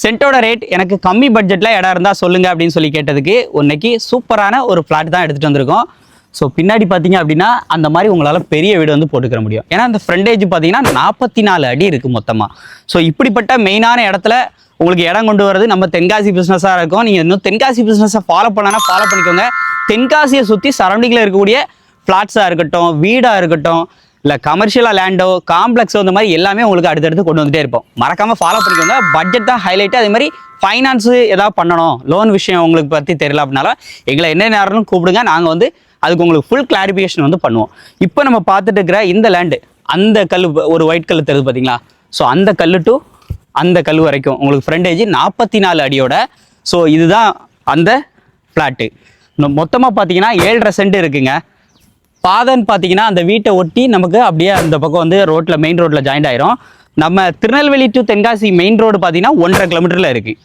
சென்ட்டோட rate எனக்கு கம்மி பட்ஜெட்டில் இடம் இருந்தால் சொல்லுங்கள் அப்படின்னு சொல்லி கேட்டதுக்கு இன்னைக்கு சூப்பரான ஒரு ஃப்ளாட் தான் எடுத்துகிட்டு வந்திருக்கோம். ஸோ பின்னாடி பார்த்தீங்க அப்படின்னா அந்த மாதிரி உங்களால் பெரிய வீடு வந்து போட்டுக்கிற முடியும். ஏன்னா அந்த ஃப்ரண்டேஜ் பார்த்தீங்கன்னா 44 அடி இருக்குது மொத்தமாக. ஸோ இப்படிப்பட்ட மெயினான இடத்துல உங்களுக்கு இடம் கொண்டு வரது நம்ம தென்காசி பிஸ்னஸாக இருக்கும். நீங்கள் இன்னும் தென்காசி பிஸ்னஸை ஃபாலோ பண்ணனா ஃபாலோ பண்ணிக்கோங்க. தென்காசியை சுற்றி சரௌண்டிங்கில் இருக்கக்கூடிய ஃப்ளாட்ஸாக இருக்கட்டும், வீடாக இருக்கட்டும், இல்லை கமர்ஷியலாக லேண்டோ, காம்ப்ளெக்ஸோ, இந்த மாதிரி எல்லாமே உங்களுக்கு அடுத்தடுத்து கொண்டு வந்துட்டே இருப்போம். மறக்காமல் ஃபாலோ பண்ணிக்கோங்க. பட்ஜெட் தான் ஹைலைட்டு. அதே மாதிரி ஃபைனான்ஸு ஏதாவது பண்ணணும், லோன் விஷயம் உங்களுக்கு பற்றி தெரியல அப்படின்னாலும் எங்களை என்ன நேரம்னு கூப்பிடுங்க. நாங்கள் வந்து அதுக்கு உங்களுக்கு ஃபுல் கிளாரிஃபிகேஷன் வந்து பண்ணுவோம். இப்போ நம்ம பார்த்துட்டு இருக்கிற இந்த லேண்டு, அந்த கல் ஒரு ஒயிட் கல் தெரியுது பார்த்தீங்களா? ஸோ அந்த கல் டு அந்த கல் வரைக்கும் உங்களுக்கு ஃப்ரண்டேஜ் 44 அடியோட. ஸோ இதுதான் அந்த ஃப்ளாட்டு. மொத்தமாக பார்த்தீங்கன்னா 7.5 சென்ட் இருக்குங்க. பாதன்னு பார்த்தீங்கன்னா அந்த வீட்டை ஒட்டி நமக்கு அப்படியே அந்த பக்கம் வந்து ரோட்டில் மெயின் ரோட்டில் ஜாயிண்ட் ஆயிரும். நம்ம Tirunelveli to Tenkasi main road பார்த்தீங்கன்னா 1.5 கிலோமீட்டரில் இருக்குது.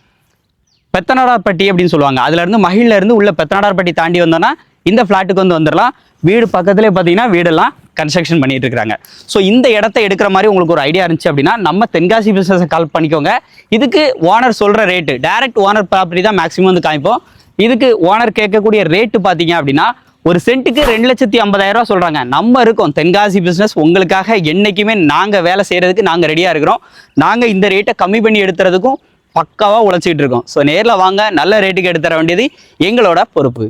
பெத்தநாடார்பட்டி அப்படின்னு சொல்லுவாங்க. அதுலேருந்து மகிழ்லேருந்து உள்ள பெத்தநாடார்பட்டி தாண்டி வந்தோன்னா இந்த ஃப்ளாட்டுக்கு வந்து வந்துடலாம். வீடு பக்கத்துலேயே பார்த்தீங்கன்னா வீடெல்லாம் கன்ஸ்ட்ரக்ஷன் பண்ணிட்டு இருக்காங்க. ஸோ இந்த இடத்த எடுக்கிற மாதிரி உங்களுக்கு ஒரு ஐடியா இருந்துச்சு அப்படின்னா நம்ம தென்காசி பிஸ்னஸை கால் பண்ணிக்கோங்க. இதுக்கு ஓனர் சொல்கிற ரேட்டு, டைரக்ட் ஓனர் ப்ராப்பர்ட்டி தான் மேக்ஸிமம் வந்து காமிப்போம். இதுக்கு ஓனர் கேட்கக்கூடிய ரேட்டு பார்த்தீங்க அப்படின்னா ஒரு சென்ட்டுக்கு 2,50,000 ரூபா சொல்கிறாங்க. நம்ம இருக்கோம் தென்காசி பிஸ்னஸ் உங்களுக்காக என்றைக்குமே நாங்கள் வேலை செய்கிறதுக்கு நாங்கள் ரெடியாக இருக்கிறோம். நாங்கள் இந்த ரேட்டை கம்மி பண்ணி எடுத்துறதுக்கும் பக்காவாக உழைச்சிட்டு இருக்கோம். ஸோ நேரில் வாங்க, நல்ல ரேட்டுக்கு எடுத்துற வேண்டியது எங்களோட பொறுப்பு.